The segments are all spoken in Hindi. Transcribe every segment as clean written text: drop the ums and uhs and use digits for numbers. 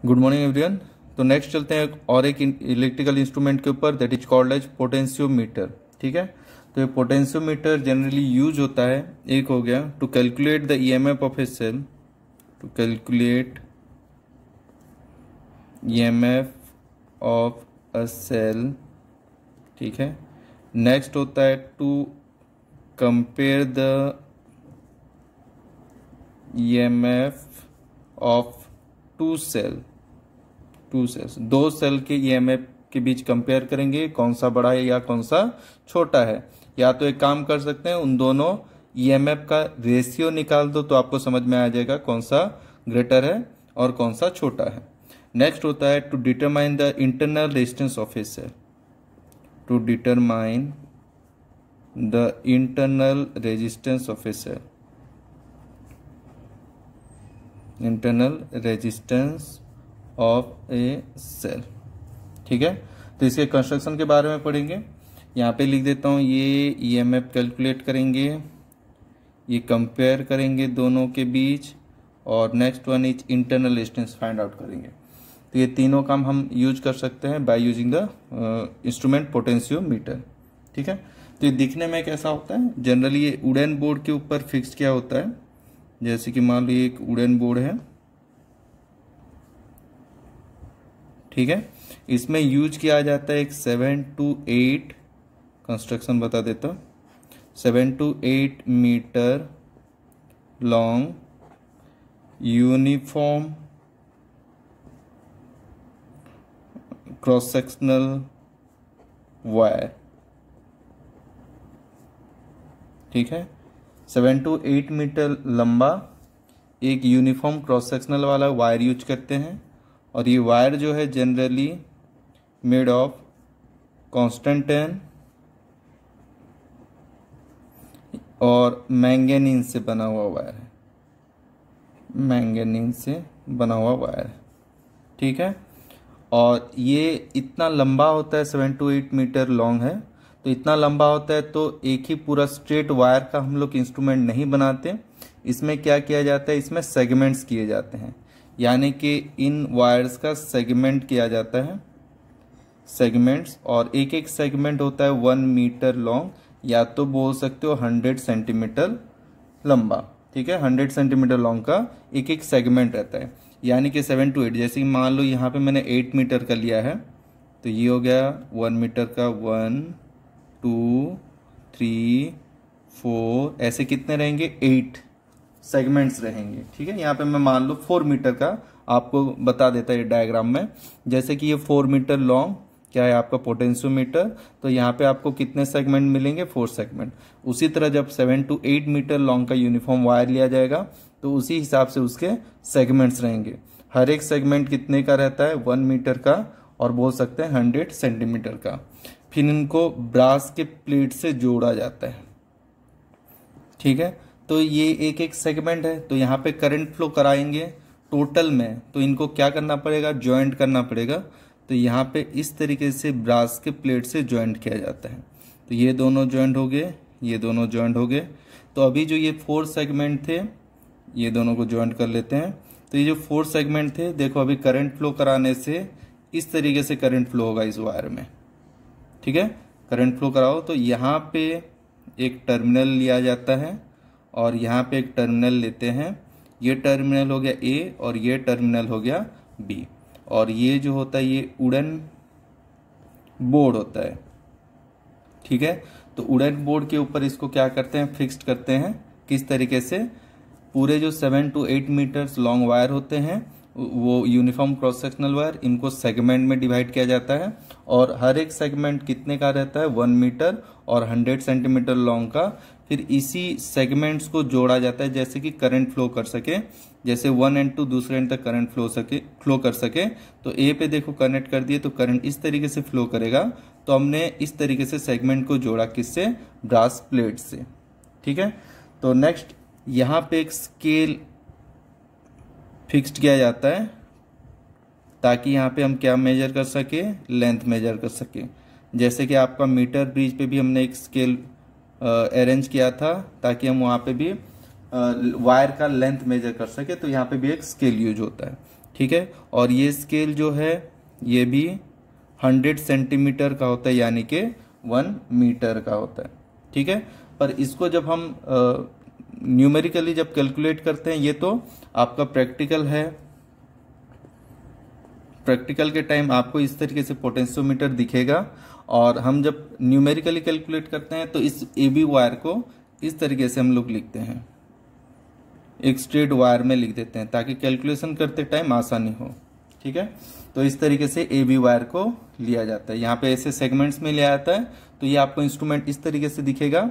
Good morning everyone. तो नेक्स्ट चलते हैं और एक इलेक्ट्रिकल इंस्ट्रूमेंट के ऊपर, that is called as potentiometer. ठीक है, तो ये पोटेंशियोमीटर जनरली यूज होता है, एक हो गया to calculate the EMF of a cell, to calculate EMF of a cell. ठीक है, नेक्स्ट होता है to compare the EMF of two cells, दो सेल के ईएमएफ के बीच कंपेयर करेंगे, कौन सा बड़ा है या कौन सा छोटा है। या तो एक काम कर सकते हैं, उन दोनों ईएमएफ का रेशियो निकाल दो तो आपको समझ में आ जाएगा कौन सा ग्रेटर है और कौन सा छोटा है। नेक्स्ट होता है to determine the internal resistance of a cell, to determine the internal resistance of a cell, internal resistance of a cell. ठीक है, तो इसके कंस्ट्रक्शन के बारे में पढ़ेंगे। यहाँ पे लिख देता हूँ, ये ईएमएफ कैलकुलेट करेंगे, ये कंपेयर करेंगे दोनों के बीच, और next one is internal resistance find out करेंगे। तो ये तीनों काम हम यूज कर सकते हैं bye using the instrument potentiometer. ठीक है, तो ये दिखने में कैसा होता है, जनरली ये वुडन बोर्ड के ऊपर फिक्स किया होता है। जैसे कि मान लो ये एक वुडन बोर्ड है, ठीक है, इसमें यूज किया जाता है एक 7 to 8 कंस्ट्रक्शन बता देता हूँ, 7 to 8 metre long uniform cross sectional wire. ठीक है, 7 to 8 मीटर लंबा एक यूनिफॉर्म क्रॉस सेक्शनल वाला वायर यूज करते हैं, और ये वायर जो है जनरली मेड ऑफ कांस्टेंटाइन और मैंगनीज से बना हुआ वायर है, मैंगनीज से बना हुआ वायर है। ठीक है, और ये इतना लंबा होता है, 7 to 8 मीटर लॉन्ग है, तो इतना लंबा होता है तो एक ही पूरा स्ट्रेट वायर का हम लोग इंस्ट्रूमेंट नहीं बनाते। इसमें क्या किया जाता है, इसमें सेगमेंट्स किए जाते हैं, यानी कि इन वायर्स का सेगमेंट किया जाता है, सेगमेंट्स, और एक एक सेगमेंट होता है 1 मीटर लॉन्ग, या तो बोल सकते हो 100 सेंटीमीटर लंबा। ठीक है, 100 सेंटीमीटर लॉन्ग का एक एक सेगमेंट रहता है, यानी कि 7 to 8। जैसे कि मान लो यहाँ पे मैंने 8 मीटर का लिया है, तो ये हो गया 1 मीटर का, 1 2 3 4, ऐसे कितने रहेंगे, 8 सेगमेंट्स रहेंगे। ठीक है, यहाँ पे मैं मान लो 4 मीटर का आपको बता देता है डायग्राम में। जैसे कि ये 4 मीटर लॉन्ग क्या है आपका पोटेंशियोमीटर, तो यहाँ पे आपको कितने सेगमेंट मिलेंगे, 4 सेगमेंट। उसी तरह जब 7 to 8 मीटर लॉन्ग का यूनिफॉर्म वायर लिया जाएगा तो उसी हिसाब से उसके सेगमेंट्स रहेंगे। हर एक सेगमेंट कितने का रहता है, 1 मीटर का, और बोल सकते हैं 100 सेंटीमीटर का। फिर इनको ब्रास के प्लेट से जोड़ा जाता है। ठीक है, तो ये एक एक सेगमेंट है, तो यहाँ पे करंट फ्लो कराएंगे टोटल में, तो इनको क्या करना पड़ेगा, ज्वाइंट करना पड़ेगा। तो यहाँ पे इस तरीके से ब्रास के प्लेट से ज्वाइंट किया जाता है। तो ये दोनों ज्वाइंट हो गए, ये दोनों ज्वाइंट हो गए। तो अभी जो ये 4 सेगमेंट थे, ये दोनों को ज्वाइंट कर लेते हैं। तो ये जो 4 सेगमेंट थे, देखो अभी करंट फ्लो कराने से इस तरीके से करंट फ्लो होगा इस वायर में। ठीक है, करंट फ्लो कराओ तो यहाँ पे एक टर्मिनल लिया जाता है, और यहाँ पे एक टर्मिनल लेते हैं। ये टर्मिनल हो गया ए और ये टर्मिनल हो गया बी, और ये जो होता है ये वुडन बोर्ड होता है। ठीक है, तो वुडन बोर्ड के ऊपर इसको क्या करते हैं, फिक्स्ड करते हैं। किस तरीके से, पूरे जो 7 to 8 मीटर्स लॉन्ग वायर होते हैं, वो यूनिफॉर्म क्रॉस सेक्शनल वायर, इनको सेगमेंट में डिवाइड किया जाता है, और हर एक सेगमेंट कितने का रहता है, 1 मीटर और 100 सेंटीमीटर लॉन्ग का। फिर इसी सेगमेंट्स को जोड़ा जाता है, जैसे कि करंट फ्लो कर सके, जैसे 1 एंड 2 दूसरे एंड तक करंट फ्लो कर सके। तो ए पे देखो कनेक्ट कर दिए तो करंट इस तरीके से फ्लो करेगा। तो हमने इस तरीके से सेगमेंट को जोड़ा, किससे, ब्रास प्लेट से। ठीक है, तो नेक्स्ट यहाँ पे एक स्केल फिक्स्ड किया जाता है, ताकि यहाँ पे हम क्या मेजर कर सके, लेंथ मेजर कर सके। जैसे कि आपका मीटर ब्रिज पे भी हमने एक स्केल अरेंज किया था, ताकि हम वहाँ पे भी वायर का लेंथ मेजर कर सके, तो यहाँ पे भी एक स्केल यूज होता है। ठीक है। और ये स्केल जो है ये भी 100 सेंटीमीटर का होता है, यानी कि 1 मीटर का होता है। ठीक है। पर इसको जब हम न्यूमेरिकली जब कैलकुलेट करते हैं, ये तो आपका प्रैक्टिकल है, प्रैक्टिकल के टाइम आपको इस तरीके से पोटेंशियोमीटर दिखेगा। और हम जब न्यूमेरिकली कैलकुलेट करते हैं तो इस ए बी वायर को इस तरीके से हम लोग लिखते हैं, एक स्ट्रेट वायर में लिख देते हैं ताकि कैलकुलेशन करते टाइम आसानी हो। ठीक है। तो इस तरीके से ए बी वायर को लिया जाता है, यहाँ पे ऐसे सेगमेंट्स में लिया जाता है। तो ये आपको इंस्ट्रूमेंट इस तरीके से दिखेगा,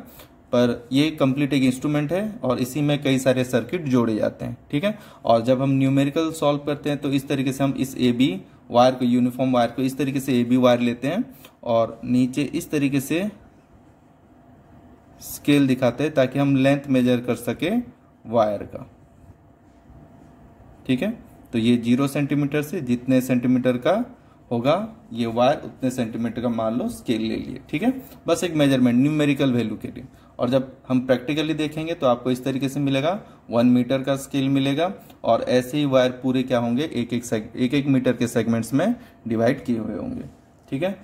पर ये कंप्लीट एक इंस्ट्रूमेंट है और इसी में कई सारे सर्किट जोड़े जाते हैं। ठीक है। और जब हम न्यूमेरिकल सॉल्व करते हैं तो इस तरीके से हम इस ए बी वायर को, यूनिफॉर्म वायर को इस तरीके से ए बी वायर लेते हैं और नीचे इस तरीके से स्केल दिखाते हैं ताकि हम लेंथ मेजर कर सके वायर का। ठीक है। तो ये 0 सेंटीमीटर से जितने सेंटीमीटर का होगा ये वायर उतने सेंटीमीटर का मान लो स्केल ले लिए। ठीक है। बस एक मेजरमेंट न्यूमेरिकल वैल्यू के लिए। और जब हम प्रैक्टिकली देखेंगे तो आपको इस तरीके से मिलेगा, 1 मीटर का स्केल मिलेगा। और ऐसे ही वायर पूरे क्या होंगे, एक एक मीटर के सेगमेंट्स में डिवाइड किए हुए होंगे। ठीक है।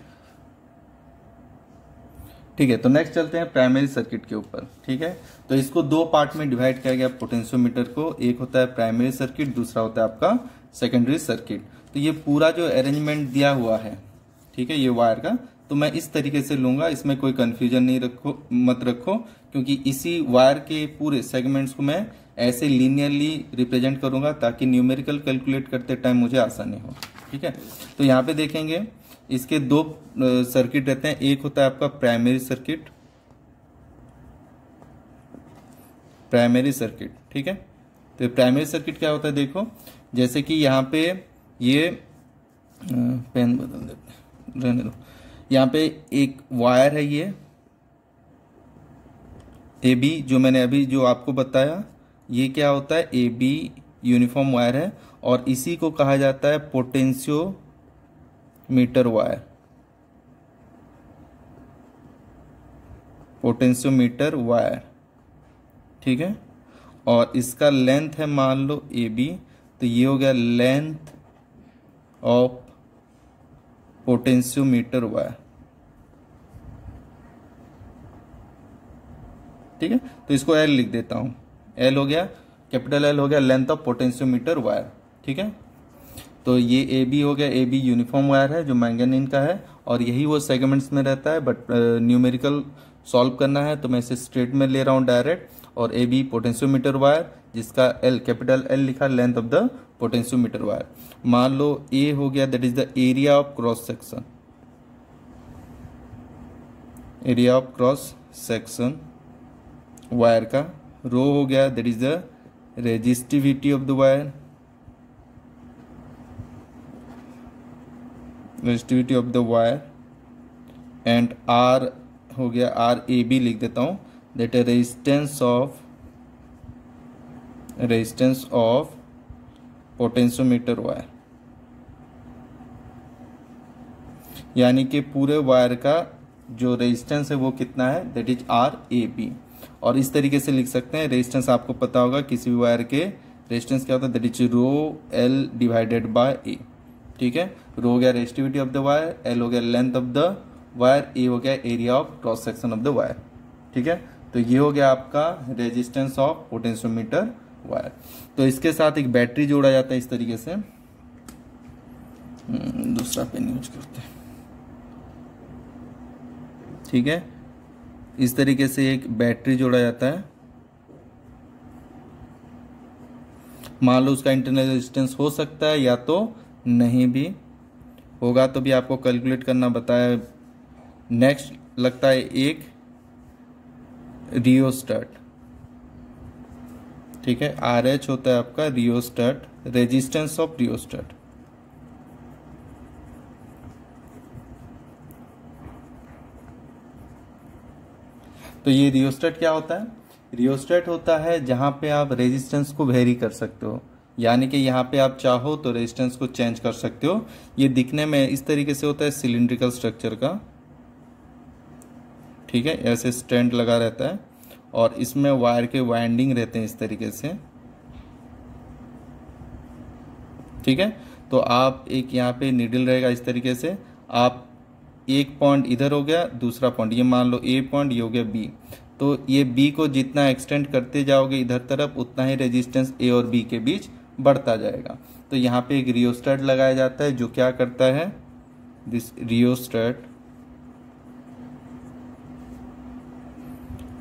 ठीक है। तो नेक्स्ट चलते हैं प्राइमरी सर्किट के ऊपर। ठीक है। तो इसको दो पार्ट में डिवाइड किया गया पोटेंशियोमीटर को, एक होता है प्राइमरी सर्किट, दूसरा होता है आपका सेकेंडरी सर्किट। तो ये पूरा जो अरेंजमेंट दिया हुआ है, ठीक है, ये वायर का, तो मैं इस तरीके से लूंगा, इसमें कोई कंफ्यूजन नहीं मत रखो, क्योंकि इसी वायर के पूरे सेगमेंट्स को मैं ऐसे लीनियरली रिप्रेजेंट करूंगा ताकि न्यूमेरिकल कैलकुलेट करते टाइम मुझे आसानी हो। ठीक है। तो यहाँ पे देखेंगे इसके दो सर्किट रहते हैं, एक होता है आपका प्राइमरी सर्किट, प्राइमरी सर्किट। ठीक है। तो प्राइमरी सर्किट क्या होता है, देखो जैसे कि यहाँ पे ये पेन बदल देते, रहने दो। यहाँ पे एक वायर है, ये ए बी, जो मैंने अभी जो आपको बताया, ये क्या होता है, ए बी यूनिफॉर्म वायर है और इसी को कहा जाता है पोटेंशियोमीटर वायर, पोटेंशियोमीटर वायर। ठीक है। और इसका लेंथ है मान लो ए बी, तो ये हो गया लेंथ ऑफ पोटेंशियोमीटर वायर। ठीक है। तो इसको एल लिख देता हूं, एल हो गया, कैपिटल एल हो गया लेंथ ऑफ पोटेंशियोमीटर वायर। ठीक है। तो ये ए बी हो गया, ए बी यूनिफॉर्म वायर है जो मैंगनीन का है और यही वो सेगमेंट्स में रहता है, बट न्यूमेरिकल सॉल्व करना है तो मैं इसे स्ट्रेट में ले रहा हूं डायरेक्ट। और ए बी पोटेंशियोमीटर वायर जिसका एल, कैपिटल एल लिखा, length of the potentiometer wire. मान लो ए हो गया, that is the area of cross section, area of cross section wire का। रो हो गया, that is the resistivity of the wire, resistivity of the wire. And R हो गया, आर ए बी लिख देता हूं, दैट है रेजिस्टेंस ऑफ पोटेंशियोमीटर वायर, यानी कि पूरे वायर का जो रेजिस्टेंस है वो कितना है, that is R A B. और इस तरीके से लिख सकते हैं, रेजिस्टेंस आपको पता होगा किसी भी वायर के रेजिस्टेंस क्या होता है, that is rho L divided by A. ठीक है। रो हो गया resistivity of the wire, L हो गया length of the wire, A हो गया area of cross section of the wire. ठीक है। तो ये हो गया आपका रेजिस्टेंस ऑफ पोटेंशियोमीटर वायर। तो इसके साथ एक बैटरी जोड़ा जाता है इस तरीके से, दूसरा पेन यूज करते हैं। ठीक है। इस तरीके से एक बैटरी जोड़ा जाता है, मान लो उसका इंटरनल रेजिस्टेंस हो सकता है या तो नहीं भी होगा, तो भी आपको कैलकुलेट करना बताया। नेक्स्ट लगता है एक रियोस्टेट। ठीक है। आर एच होता है आपका रियोस्टेट, रेजिस्टेंस ऑफ रियोस्टेट। तो ये रियोस्टेट क्या होता है, रियोस्टेट होता है जहां पे आप रेजिस्टेंस को वेरी कर सकते हो, यानी कि यहाँ पे आप चाहो तो रेजिस्टेंस को चेंज कर सकते हो। ये दिखने में इस तरीके से होता है, सिलिंड्रिकल स्ट्रक्चर का। ठीक है। ऐसे स्टैंड लगा रहता है और इसमें वायर के वाइंडिंग रहते हैं इस तरीके से। ठीक है। तो आप एक यहाँ पे नीडल रहेगा इस तरीके से, आप एक पॉइंट इधर हो गया, दूसरा पॉइंट ये मान लो ए पॉइंट, ये हो गया बी। तो ये बी को जितना एक्सटेंड करते जाओगे इधर तरफ उतना ही रेजिस्टेंस ए और बी के बीच बढ़ता जाएगा। तो यहाँ पे एक रियोस्टेट लगाया जाता है जो क्या करता है, दिस रियोस्टेट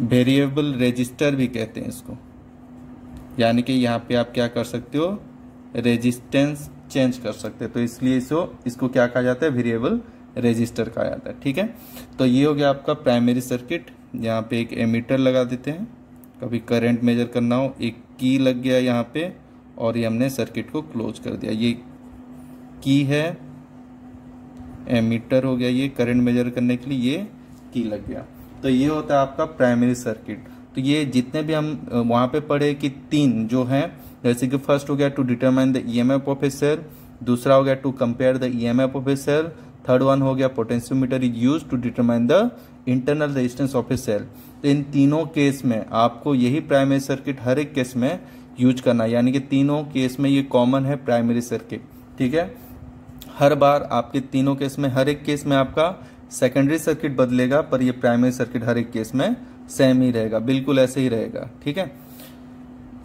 वेरिएबल रेजिस्टर भी कहते हैं इसको, यानी कि यहाँ पे आप क्या कर सकते हो, रेजिस्टेंस चेंज कर सकते हैं। तो इसलिए इसको क्या कहा जाता है, वेरिएबल रेजिस्टर कहा जाता है। ठीक है, तो ये हो गया आपका प्राइमरी सर्किट। यहाँ पे एक एमीटर लगा देते हैं, कभी करंट मेजर करना हो, एक की लग गया यहाँ पे, और ये हमने सर्किट को क्लोज कर दिया। ये की है, एमीटर हो गया, ये करंट मेजर करने के लिए ये की लग गया। तो ये होता है आपका प्राइमरी सर्किट। तो ये जितने भी हम वहाँ पे पढ़े कि तीन जो हैं, जैसे कि फर्स्ट हो गया to determine the EMF of a cell, दूसरा हो गया to compare the EMF of a cell, third one हो गया potentiometer is used to determine the internal resistance of a cell. तो इन तीनों केस में आपको यही प्राइमरी सर्किट हर एक केस में यूज करना है, यानी कि तीनों केस में ये कॉमन है प्राइमरी सर्किट। ठीक है, हर बार आपके तीनों केस में, हर एक केस में आपका सेकेंडरी सर्किट बदलेगा, पर ये प्राइमरी सर्किट हर एक केस में सेम ही रहेगा, बिल्कुल ऐसे ही रहेगा। ठीक है,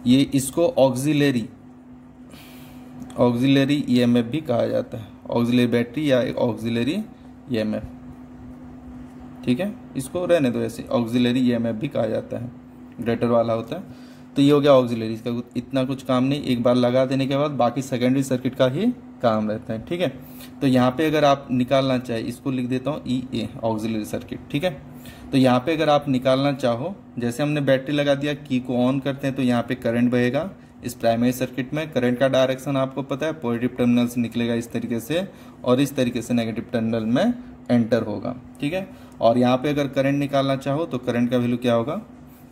ये इसको ऑक्सिलरी ईएमएफ भी कहा जाता है, ऑक्सिलरी बैटरी या ऑक्सिलरी ईएमएफ। ठीक है, इसको रहने दो ऐसे, ऑक्सिलरी ईएमएफ भी कहा जाता है, ग्रेटर वाला होता है। तो ये हो गया ऑक्सिलरी, इसका इतना कुछ काम नहीं, एक बार लगा देने के बाद बाकी सेकेंडरी सर्किट का ही काम रहता है। ठीक है, तो यहाँ पे अगर आप निकालना चाहे, इसको लिख देता हूँ EA ऑक्सिलरी सर्किट। ठीक है, तो यहाँ पे अगर आप निकालना चाहो, जैसे हमने बैटरी लगा दिया, की को ऑन करते हैं तो यहाँ पे करंट बहेगा। इस प्राइमरी सर्किट में करंट का डायरेक्शन आपको पता है, पॉजिटिव टर्मिनल से निकलेगा इस तरीके से, और इस तरीके से नेगेटिव टर्मिनल में एंटर होगा। ठीक है, और यहाँ पे अगर करंट निकालना चाहो तो करंट का वैल्यू क्या होगा,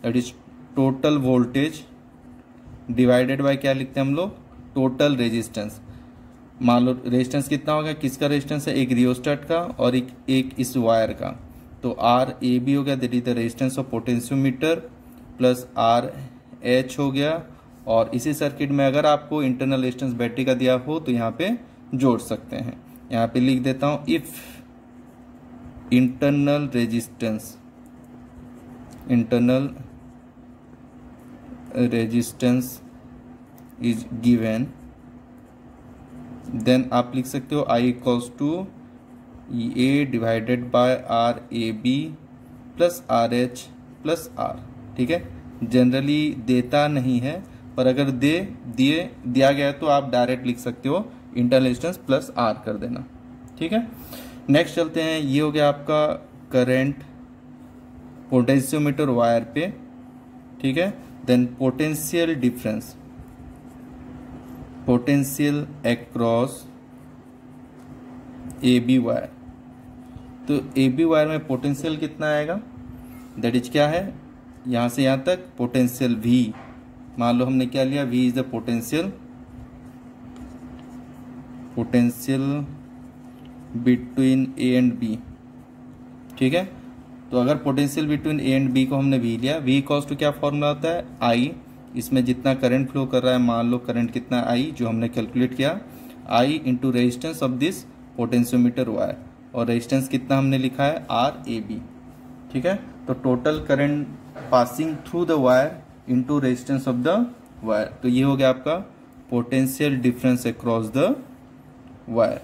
that is total voltage divided bye क्या लिखते हैं हम लोग, टोटल रेजिस्टेंस। मान लो रेजिस्टेंस कितना होगा, किसका रेजिस्टेंस है, एक रियोस्टेट का और एक इस वायर का। तो RAB हो गया, that is the resistance of potentiometer, plus RH हो गया। और इसी सर्किट में अगर आपको इंटरनल रेजिस्टेंस बैटरी का दिया हो तो यहाँ पे जोड़ सकते हैं। यहाँ पे लिख देता हूं, if internal resistance is given, then आप लिख सकते हो I equals to EA divided by RAB plus RH plus R। ठीक है, जनरली देता नहीं है, पर अगर दिया गया है तो आप डायरेक्ट लिख सकते हो इंटरनल रेजिस्टेंस प्लस R कर देना। ठीक है, नेक्स्ट चलते हैं। ये हो गया आपका करंट पोटेंशियोमीटर वायर पे। ठीक है, then potential difference, potential across AB wire. तो AB वायर में पोटेंशियल कितना आएगा, दैट इज क्या है, यहां से यहां तक पोटेंशियल V। मान लो हमने क्या लिया, V is the potential between A and B। ठीक है, तो अगर potential between A and B को हमने V लिया, V इक्वल्स टू क्या फॉर्मूला होता है, I, इसमें जितना करंट फ्लो कर रहा है, मान लो करंट कितना I जो हमने कैलकुलेट किया, I into resistance of this potentiometer wire, और रेजिस्टेंस कितना हमने लिखा है RAB। ठीक है, तो total current passing through the wire into resistance of the wire. तो ये हो गया आपका potential difference across the wire.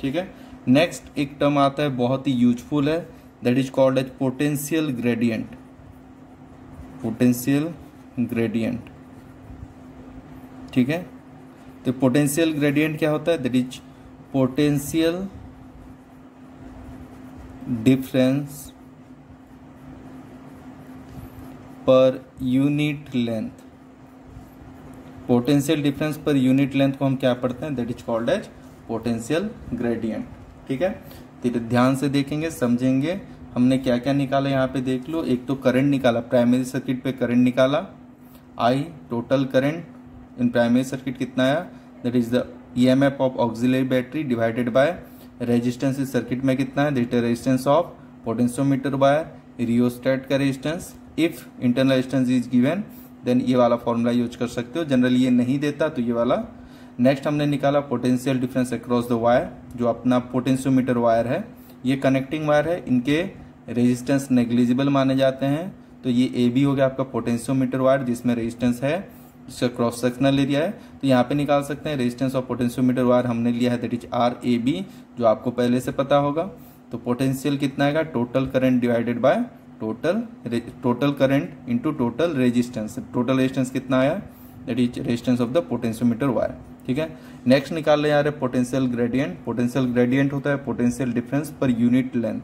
ठीक है, नेक्स्ट एक टर्म आता है बहुत ही यूजफुल है, that is called as potential gradient. Potential gradient, ठीक है, तो पोटेंशियल ग्रेडियंट क्या होता है, that is potential difference per unit length. Potential difference per unit length को हम क्या पढ़ते हैं, that is called as potential gradient. ठीक है, तो ध्यान से देखेंगे, समझेंगे हमने क्या क्या निकाला। यहाँ पे देख लो, एक तो करंट निकाला, प्राइमरी सर्किट पे करंट निकाला, I total current in primary circuit कितना आया, that is the EMF of auxiliary battery divided by resistance इस सर्किट में कितना है, that is resistance of potentiometer wire, rheostat का resistance. If internal resistance is given then ये वाला फॉर्मूला यूज कर सकते हो, जनरली ये नहीं देता तो ये वाला नेक्स्ट हमने निकाला potential difference across the wire, जो अपना पोटेंशियोमीटर वायर है, ये कनेक्टिंग वायर है, इनके रेजिस्टेंस नेग्लिजिबल माने जाते हैं। तो ये ए बी हो गया आपका पोटेंशियोमीटर वायर जिसमें रेजिस्टेंस है, इसका क्रॉस सेक्शनल एरिया है। तो यहाँ पे निकाल सकते हैं रेजिस्टेंस ऑफ पोटेंशियोमीटर वायर हमने लिया है that is R A B, जो आपको पहले से पता होगा। तो पोटेंशियल कितना आएगा, total current divided by total current into total resistance. Total resistance कितना आया, that is resistance of the potentiometer wire. ठीक है, नेक्स्ट निकाल ले जा रहे पोटेंशियल ग्रेडियंट। पोटेंशियल ग्रेडियंट होता है potential difference per unit length.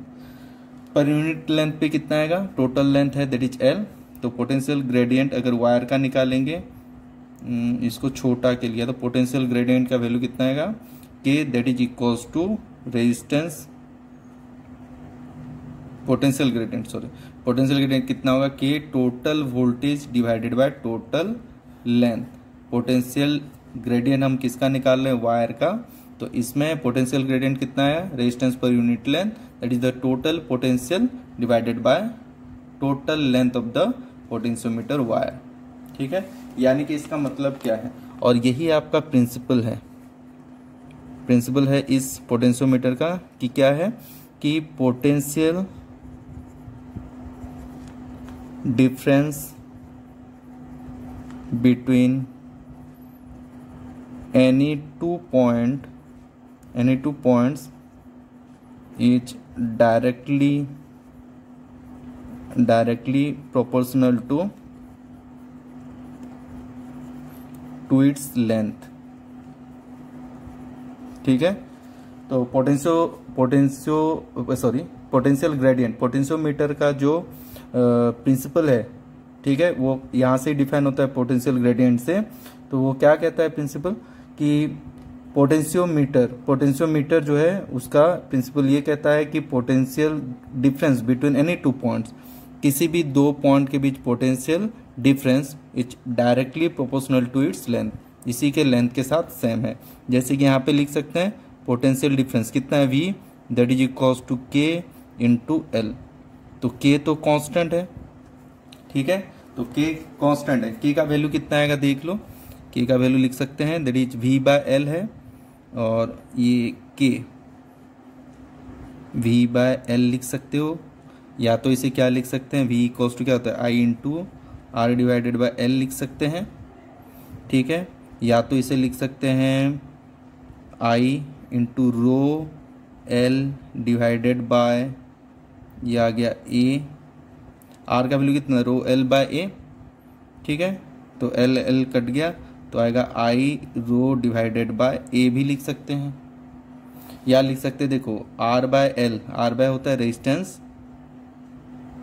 पर यूनिट लेंथ पे कितना आएगा, टोटल लेंथ है दैट इज एल। तो पोटेंशियल ग्रेडियंट अगर वायर का निकालेंगे, इसको छोटा के लिए, तो पोटेंशियल ग्रेडियंट का वैल्यू कितना आएगा, के that is equals to resistance potential gradient कितना होगा, के total voltage divided by total length. Potential gradient हम किसका निकाल रहे हैं, वायर का। तो इसमें पोटेंशियल ग्रेडियंट कितना है, resistance per unit length that is the total potential divided by total length of the potentiometer wire. ठीक है, यानी कि इसका मतलब क्या है, और यही आपका प्रिंसिपल है इस पोटेंशियोमीटर का, कि क्या है कि potential difference between any two points is directly proportional to its length। ठीक है, तो पोटेंशियल ग्रेडियंट पोटेंशियोमीटर का जो प्रिंसिपल है, ठीक है, वो यहाँ से डिफाइन होता है पोटेंशियल ग्रेडियंट से। तो वो क्या कहता है प्रिंसिपल, कि पोटेंशियोमीटर जो है उसका प्रिंसिपल ये कहता है कि potential difference between any two points, किसी भी दो पॉइंट के बीच potential difference is directly proportional to its length, इसी के लेंथ के साथ सेम है। जैसे कि यहाँ पे लिख सकते हैं पोटेंशियल डिफरेंस कितना है, V that is equals to K into L। तो K तो कांस्टेंट है, ठीक है, तो K कांस्टेंट है, K का वैल्यू कितना आएगा देख लो, K का वैल्यू लिख सकते हैं that is V by L है, और ये K V बाय L लिख सकते हो, या तो इसे क्या लिख सकते हैं, V इक्वल्स टू क्या होता है, I into R divided by L लिख सकते हैं। ठीक है, या तो इसे लिख सकते हैं I into rho L divided by, ये आ गया A, R का वैल्यू कितना, रो L बाय A। ठीक है, तो L कट गया तो आएगा I rho divided by A भी लिख सकते हैं, या लिख सकते हैं देखो R by L, R by होता है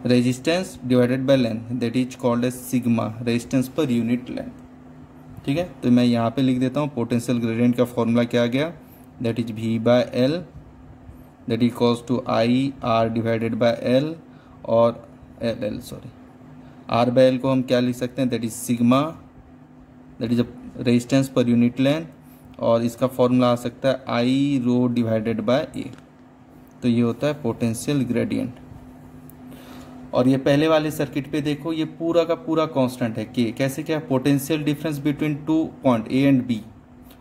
resistance divided by length that is called as sigma, resistance per unit length. ठीक है, तो मैं यहाँ पे लिख देता हूँ पोटेंशियल ग्रेडियंट का फॉर्मूला क्या आ गया, that is V by L that is equals to I R divided by L, और R बाय L को हम क्या लिख सकते हैं, that is sigma, that is resistance per unit length, और इसका फॉर्मूला आ सकता है I rho divided by A। तो ये होता है पोटेंशियल ग्रेडियंट। और ये पहले वाले सर्किट पे देखो, ये पूरा का पूरा कांस्टेंट है K। कैसे, क्या, potential difference between two point A and B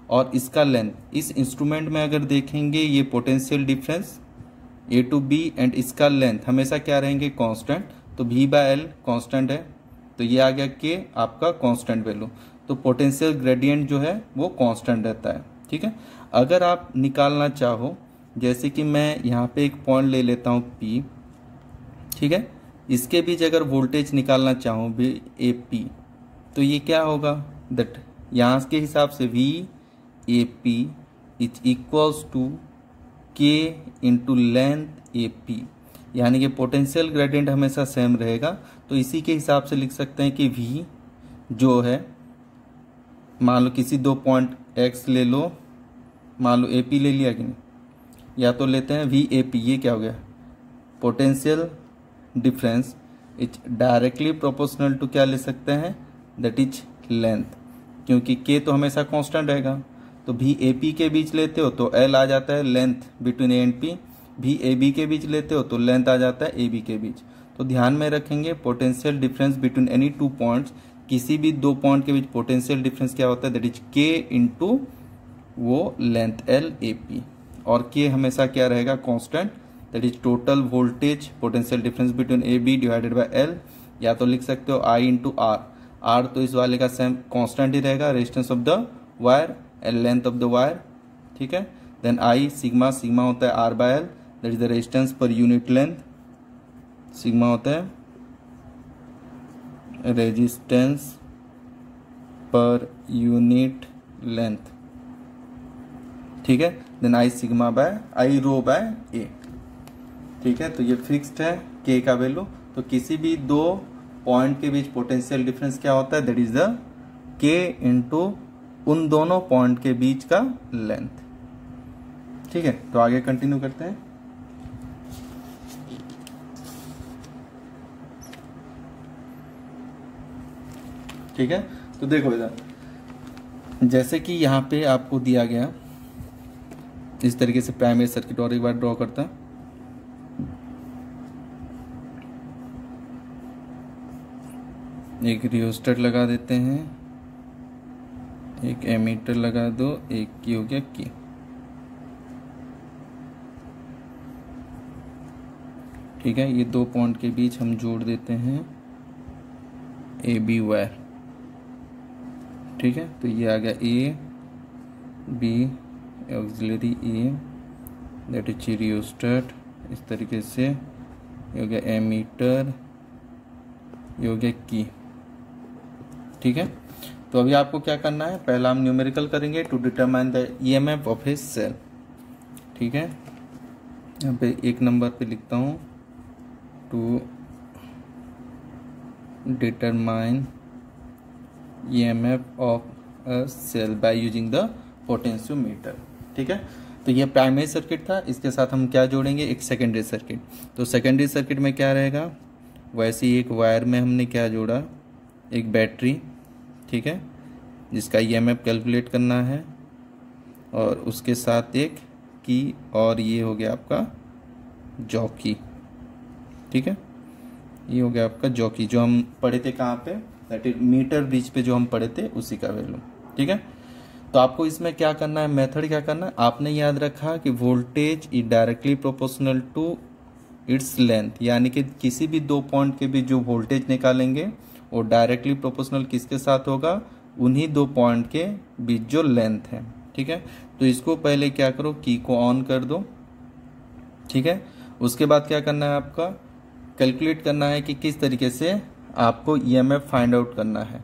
और इसका लेंथ। इस इंस्ट्रूमेंट में अगर देखेंगे ये potential difference A to B and इसका लेंथ हमेशा क्या रहेंगे, कांस्टेंट। तो V बाय L कांस्टेंट है, तो ये आ गया K आपका कांस्टेंट वैल्यू। तो पोटेंशियल ग्रेडियंट जो है वो कांस्टेंट रहता है। ठीक है, अगर आप निकालना चाहो, जैसे कि मैं यहाँ पे एक पॉइंट ले लेता हूँ P, ठीक है, इसके बीच अगर वोल्टेज निकालना चाहूँ भी AP, तो ये क्या होगा, दैट यहाँ के हिसाब से V AP is equals to K into length AP, यानी कि पोटेंशियल ग्रेडियंट हमेशा सेम रहेगा। तो इसी के हिसाब से लिख सकते हैं कि V जो है, मान लो किसी दो पॉइंट X ले लो, मान लो AP ले लिया कि नहीं, या तो लेते हैं VAP, ये क्या हो गया, potential difference is directly proportional to क्या ले सकते हैं, दैट इज लेंथ, क्योंकि K तो हमेशा कांस्टेंट रहेगा। तो VAP के बीच लेते हो तो L आ जाता है length between A and P, VAB के बीच लेते हो तो लेंथ आ जाता है AB के बीच। तो ध्यान में रखेंगे potential difference between any two points, किसी भी दो पॉइंट के बीच पोटेंशियल डिफरेंस क्या होता है, दैट इज K इंटू वो लेंथ एल ए पी, और के हमेशा क्या रहेगा, constant, that is total voltage potential difference between A B divided by L, या तो लिख सकते हो आई इंटू आर। आर तो इस वाले का सेम कांस्टेंट ही रहेगा, resistance of the wire, L length of the wire, ठीक है। देन आई सिग्मा, सिग्मा होता है R by L, that is the resistance per unit length, sigma होता है रेजिस्टेंस पर यूनिट लेंथ, ठीक है। Then I sigma by I rho by A, ठीक है। तो ये फिक्स्ड है के का वैल्यू। तो किसी भी दो पॉइंट के बीच पोटेंशियल डिफरेंस क्या होता है, दैट इज द के इंटू उन दोनों पॉइंट के बीच का लेंथ, ठीक है। तो आगे कंटिन्यू करते हैं। ठीक है, तो देखो इधर, जैसे कि यहाँ पे आपको दिया गया इस तरीके से प्राइमरी सर्किट, और एक बार ड्रॉ करता है। एक रियोस्टेट लगा देते हैं, एक एमीटर लगा दो, एक की हो गया की, ठीक है। ये दो पॉइंट के बीच हम जोड़ देते हैं ए बी वायर, ठीक है। तो ये आ गया A B auxiliary A, that is rheostat, इस तरीके से ये हो गया एमीटर, ये हो गया की, ठीक है। तो अभी आपको क्या करना है, पहला हम न्यूमेरिकल करेंगे to determine the EMF of a cell, ठीक है। यहाँ पे एक नंबर पे लिखता हूँ, to determine EMF of a cell by using the potentiometer, ठीक है। तो ये प्राइमरी सर्किट था, इसके साथ हम क्या जोड़ेंगे, एक सेकेंडरी सर्किट। तो सेकेंडरी सर्किट में क्या रहेगा, वैसे ही एक वायर में हमने क्या जोड़ा, एक बैटरी, ठीक है, जिसका ईएमएफ कैलकुलेट करना है, और उसके साथ एक की, और ये हो गया आपका जॉकी, ठीक है। ये हो गया आपका जॉकी, जो हम पढ़े थे कहाँ पे, दैट इज मीटर ब्रिज पे जो हम पढ़े थे उसी का वैल्यू, ठीक है। तो आपको इसमें क्या करना है, मेथड क्या करना है, आपने याद रखा कि voltage is directly proportional to its length, यानी कि किसी भी दो पॉइंट के बीच जो वोल्टेज निकालेंगे वो डायरेक्टली प्रोपोर्शनल किसके साथ होगा, उन्हीं दो पॉइंट के बीच जो लेंथ है, ठीक है। तो इसको पहले क्या करो, की को ऑन कर दो, ठीक है। उसके बाद क्या करना है, आपका कैलकुलेट करना है कि किस तरीके से आपको ईएमएफ फाइंड आउट करना है।